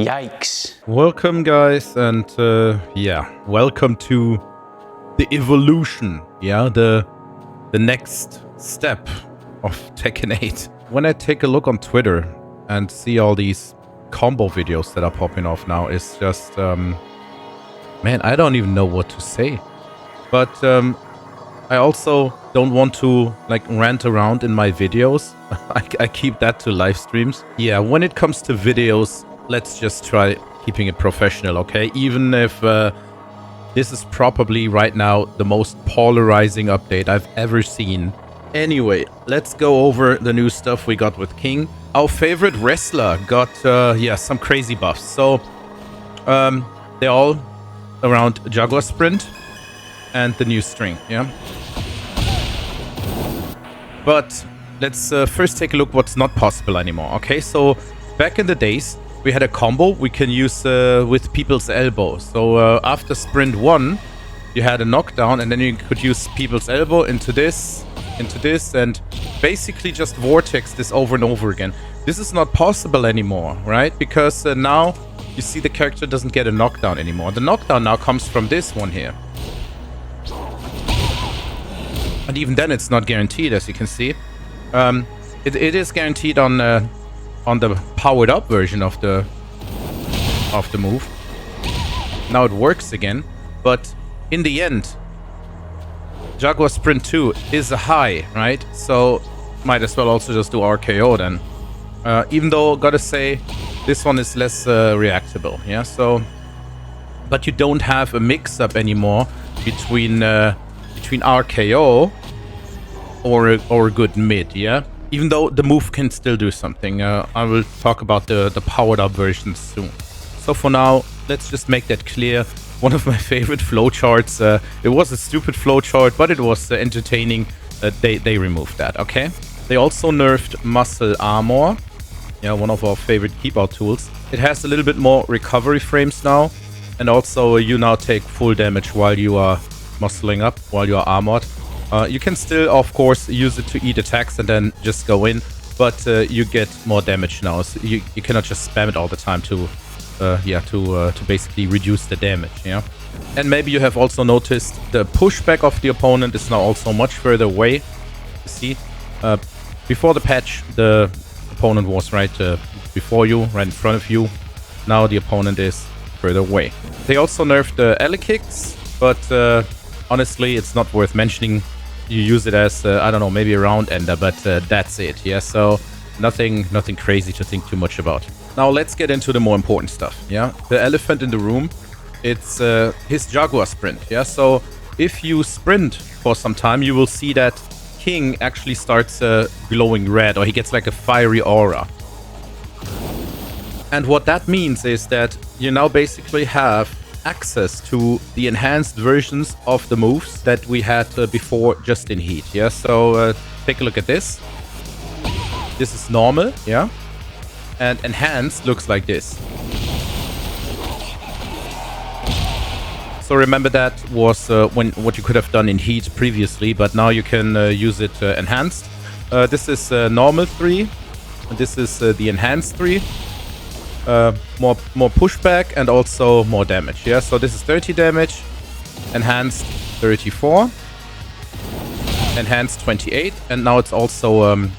Yikes. Welcome guys, and welcome to the evolution, the next step of Tekken 8. When I take a look on Twitter and see all these combo videos that are popping off now, it's just, man, I don't even know what to say. But I also don't want to like rant around in my videos. I keep that to live streams. Yeah, when it comes to videos, let's just try keeping it professional, okay? Even if this is probably right now the most polarizing update I've ever seen. Anyway, let's go over the new stuff we got with King. Our favorite wrestler got, some crazy buffs. So, they're all around Jaguar Sprint and the new string, yeah? But let's first take a look what's not possible anymore, okay? So, back in the days, we had a combo we can use with people's elbow. So after sprint 1, you had a knockdown, and then you could use people's elbow into this, and basically just vortex this over and over again. This is not possible anymore, right? Because now you see the character doesn't get a knockdown anymore. The knockdown now comes from this one here. And even then it's not guaranteed, as you can see. It is guaranteed on the powered up version of the move. Now it works again, but in the end, Jaguar Sprint 2 is a high, right? So might as well also just do RKO then. Even though, gotta say, this one is less reactable, yeah? So, but you don't have a mix-up anymore between RKO or a good mid, yeah? Even though the move can still do something. I will talk about the powered up versions soon. So for now, let's just make that clear. One of my favorite flowcharts. It was a stupid flowchart, but it was entertaining. They removed that, okay? They also nerfed muscle armor. Yeah, one of our favorite keep out tools. It has a little bit more recovery frames now. And also you now take full damage while you are muscling up, while you are armored. You can still, of course, use it to eat attacks and then just go in, but you get more damage now. So you cannot just spam it all the time to basically reduce the damage. Yeah, and maybe you have also noticed the pushback of the opponent is now also much further away. You see, before the patch, the opponent was right before you, right in front of you. Now the opponent is further away. They also nerfed the alley kicks, but honestly, it's not worth mentioning. You use it as, I don't know, maybe a round ender, but that's it, yeah? So nothing crazy to think too much about. Now let's get into the more important stuff, yeah? The elephant in the room, it's his Jaguar Sprint, yeah? So if you sprint for some time, you will see that King actually starts glowing red, or he gets like a fiery aura. And what that means is that you now basically have access to the enhanced versions of the moves that we had before just in heat, yeah? So take a look at this. This is normal, yeah? And enhanced looks like this. So remember that was what you could have done in heat previously, but now you can use it enhanced. This is normal 3. This is the enhanced 3. More pushback and also more damage. Yeah, so this is 30 damage, enhanced 34, enhanced 28, and now it's also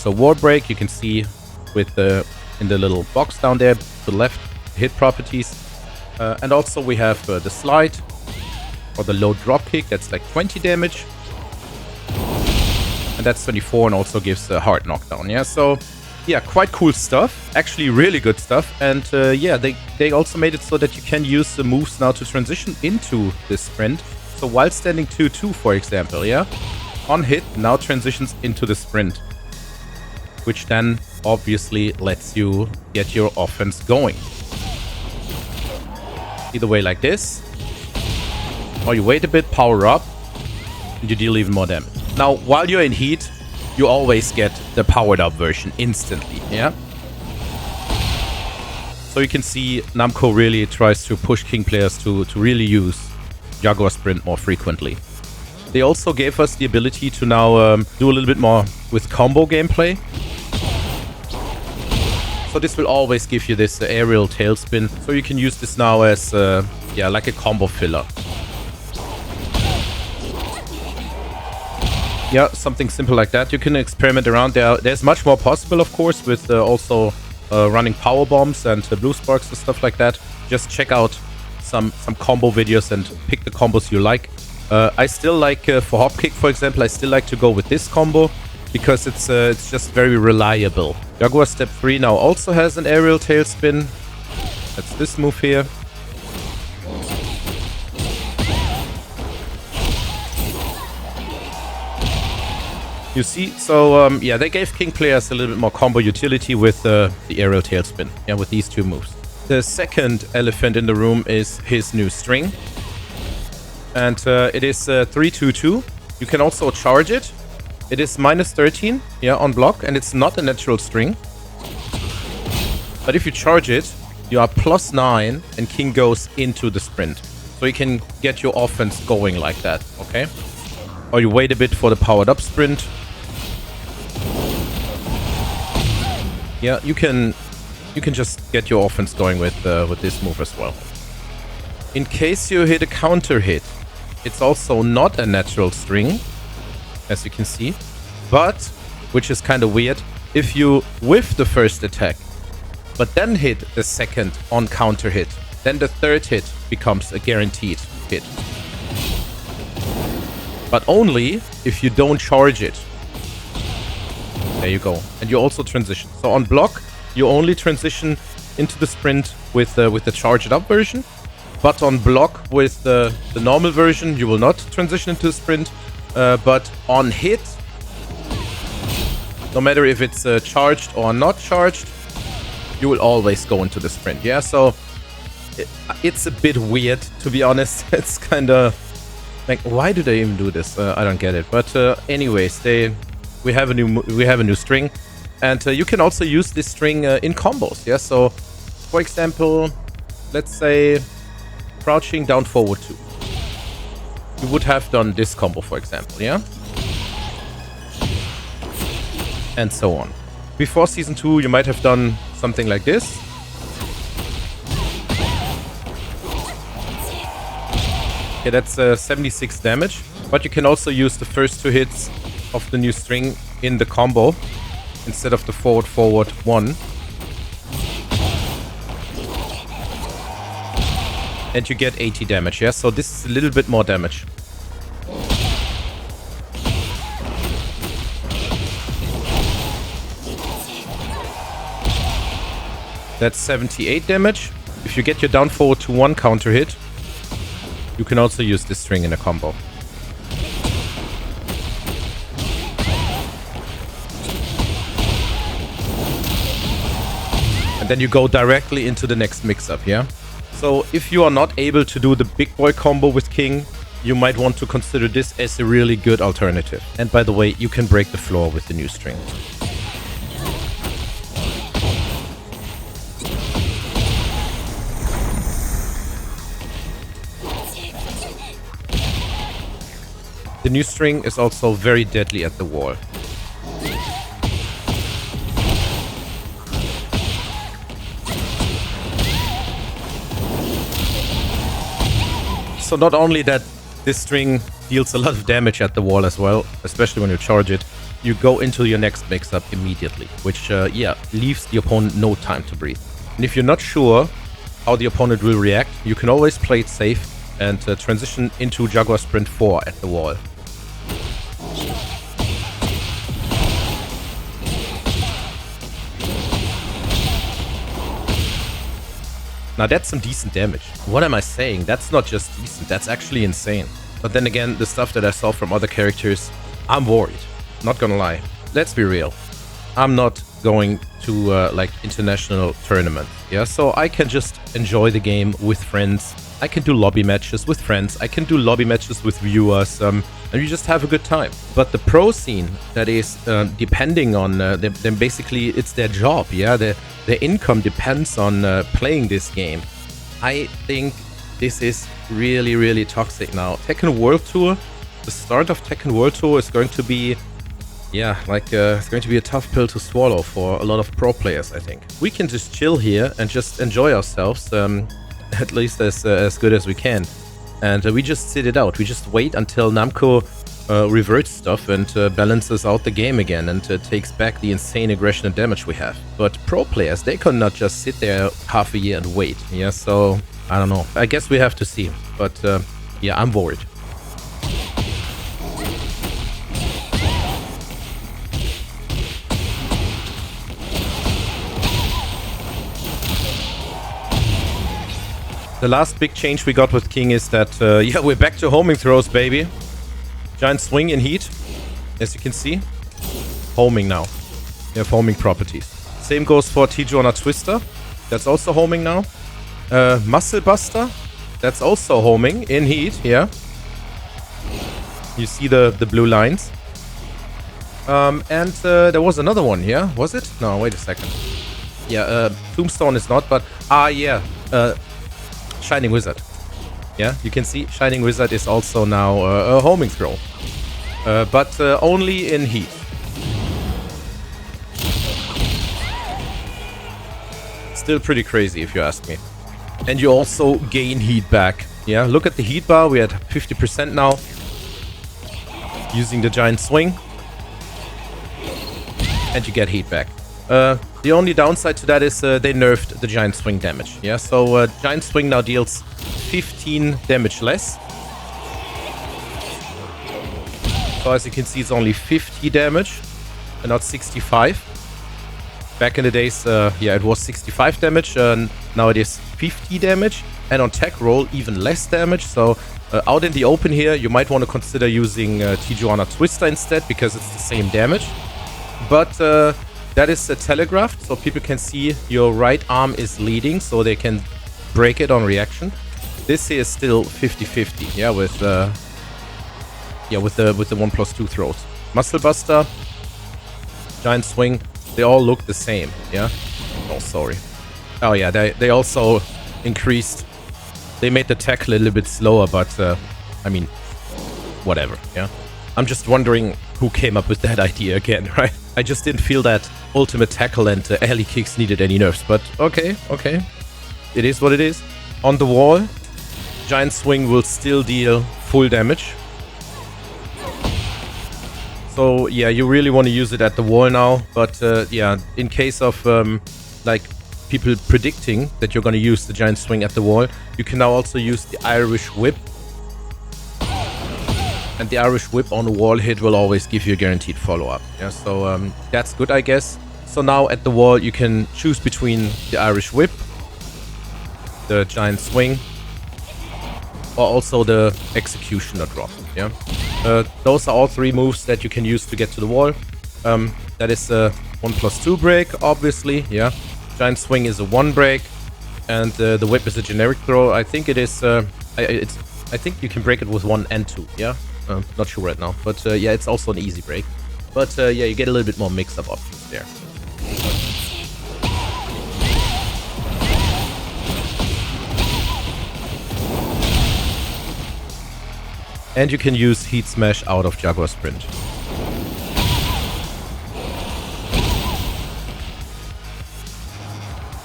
war break. You can see with in the little box down there to the left, hit properties, and also we have the slide or the low drop kick. That's like 20 damage, and that's 24, and also gives a hard knockdown. Yeah, so. Yeah, quite cool stuff. Actually, really good stuff. And they also made it so that you can use the moves now to transition into this sprint. So while standing 2-2, for example, yeah, on hit, now transitions into the sprint, which then obviously lets you get your offense going. Either way, like this, or you wait a bit, power up, and you deal even more damage. Now, while you're in heat, you always get the powered up version instantly, yeah? So you can see Namco really tries to push King players to really use Jaguar Sprint more frequently. They also gave us the ability to now do a little bit more with combo gameplay. So this will always give you this aerial tailspin. So you can use this now as, yeah, like a combo filler. Yeah, something simple like that. You can experiment around there. There's much more possible, of course, with also running power bombs and blue sparks and stuff like that. Just check out some combo videos and pick the combos you like. I still like, for hop kick, for example, I still like to go with this combo because it's just very reliable. Jaguar step 3 now also has an aerial tailspin. That's this move here. You see, so yeah, they gave King players a little bit more combo utility with the aerial tailspin. Yeah, with these two moves. The second elephant in the room is his new string. And it is 3-2-2. You can also charge it. It is -13, yeah, on block, and it's not a natural string. But if you charge it, you are +9, and King goes into the sprint. So you can get your offense going like that, okay? Or you wait a bit for the powered up sprint. Yeah, you can just get your offense going with this move as well. In case you hit a counter hit, it's also not a natural string, as you can see, but, which is kind of weird, if you whiff the first attack, but then hit the second on counter hit, then the third hit becomes a guaranteed hit. But only if you don't charge it. There you go. And you also transition. So on block, you only transition into the sprint with the charged up version. But on block with the normal version, you will not transition into the sprint. But on hit, no matter if it's charged or not charged, you will always go into the sprint. Yeah, so it's a bit weird, to be honest. It's kind of like, why do they even do this? I don't get it. But anyways, we have a new string, and you can also use this string in combos. Yeah, so for example, let's say crouching down forward 2. You would have done this combo, for example, yeah? And so on. Before Season 2, you might have done something like this. Okay, that's 76 damage. But you can also use the first 2 hits of the new string in the combo instead of the forward 1. And you get 80 damage, yeah? So this is a little bit more damage. That's 78 damage. If you get your down forward to 1 counter hit, you can also use this string in a combo. And then you go directly into the next mix-up, yeah? So if you are not able to do the big boy combo with King, you might want to consider this as a really good alternative. And by the way, you can break the floor with the new string. The new string is also very deadly at the wall. So not only that this string deals a lot of damage at the wall as well, especially when you charge it, you go into your next mix-up immediately, which, yeah, leaves the opponent no time to breathe. And if you're not sure how the opponent will react, you can always play it safe and transition into Jaguar Sprint 4 at the wall. Now that's some decent damage. What am I saying? That's not just decent, that's actually insane. But then again, the stuff that I saw from other characters, I'm worried. Not gonna lie. Let's be real. I'm not going to like international tournament. Yeah, so I can just enjoy the game with friends. I can do lobby matches with friends. I can do lobby matches with viewers. And you just have a good time. But the pro scene that is depending on them, basically it's their job. Yeah, their income depends on playing this game. I think this is really, really toxic now. Tekken World Tour, the start of Tekken World Tour is going to be Yeah, like it's going to be a tough pill to swallow for a lot of pro players, I think. We can just chill here and just enjoy ourselves, at least as good as we can. And we just sit it out. We just wait until Namco reverts stuff and balances out the game again and takes back the insane aggression and damage we have. But pro players, they cannot just sit there half a year and wait. Yeah, so I don't know. I guess we have to see. But yeah, I'm worried. The last big change we got with King is that, yeah, we're back to homing throws, baby. Giant swing in heat, as you can see. Homing now. We have homing properties. Same goes for Tijuana Twister. That's also homing now. Muscle Buster. That's also homing in heat, yeah. You see the blue lines. And there was another one here, was it? No, wait a second. Yeah, Tombstone is not, but... yeah. Shining Wizard. Yeah, you can see Shining Wizard is also now a homing throw. But only in heat. Still pretty crazy if you ask me. And you also gain heat back. Yeah, look at the heat bar. We're at 50% now. Using the giant swing. And you get heat back. The only downside to that is they nerfed the giant swing damage. Yeah, so giant swing now deals 15 damage less. So as you can see, it's only 50 damage and not 65. Back in the days, yeah, it was 65 damage. Now it is 50 damage. And on tech roll, even less damage. So out in the open here, you might want to consider using Tijuana Twister instead, because it's the same damage. But that is telegraphed, so people can see your right arm is leading, so they can break it on reaction. This here is still 50-50, yeah, with the 1+2 throws. Muscle Buster, Giant Swing, they all look the same, yeah. Oh, sorry. Oh yeah, they also increased. They made the tackle a little bit slower, but I mean, whatever, yeah. I'm just wondering who came up with that idea again, right? I just didn't feel that ultimate tackle and alley kicks needed any nerfs, but okay. It is what it is. On the wall, Giant Swing will still deal full damage. So yeah, you really want to use it at the wall now, but yeah, in case of like people predicting that you're going to use the Giant Swing at the wall, you can now also use the Irish Whip. And the Irish Whip on a wall hit will always give you a guaranteed follow-up. Yeah, so that's good, I guess. So now at the wall, you can choose between the Irish Whip, the Giant Swing, or also the Executioner drop. Yeah, those are all three moves that you can use to get to the wall. That is a 1+2 break, obviously. Yeah, Giant Swing is a 1 break, and the Whip is a generic throw. I think it is. I think you can break it with 1 and 2. Yeah. Not sure right now, but yeah, it's also an easy break. But yeah, you get a little bit more mix-up options there. And you can use Heat Smash out of Jaguar Sprint.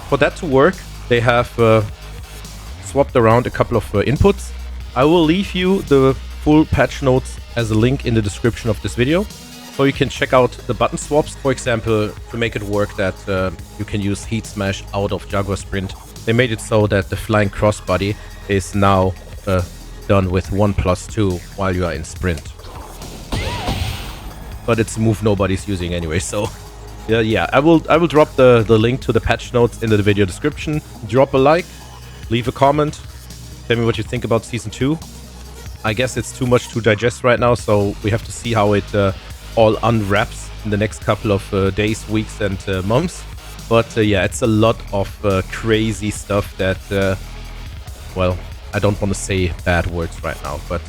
For that to work, they have swapped around a couple of inputs. I will leave you the full patch notes as a link in the description of this video, so you can check out the button swaps. For example, to make it work that you can use Heat Smash out of Jaguar Sprint. They made it so that the flying crossbody is now done with 1+2 while you are in sprint. But it's a move nobody's using anyway, so yeah, I will drop the link to the patch notes in the video description. Drop a like, leave a comment, tell me what you think about Season 2. I guess it's too much to digest right now, so we have to see how it all unwraps in the next couple of days, weeks, and months. But yeah, it's a lot of crazy stuff that, well, I don't want to say bad words right now. But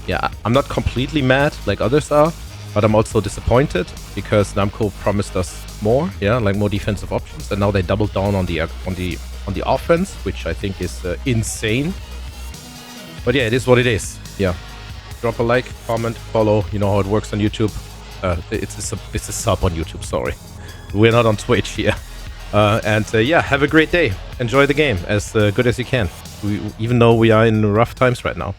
yeah, I'm not completely mad like others are, but I'm also disappointed because Namco promised us more, yeah, like more defensive options, and now they doubled down on the offense, which I think is insane. But yeah, it is what it is. Yeah. Drop a like, comment, follow. You know how it works on YouTube. It's a sub on YouTube. Sorry, we're not on Twitch here. Yeah, have a great day. Enjoy the game as good as you can. Even though we are in rough times right now.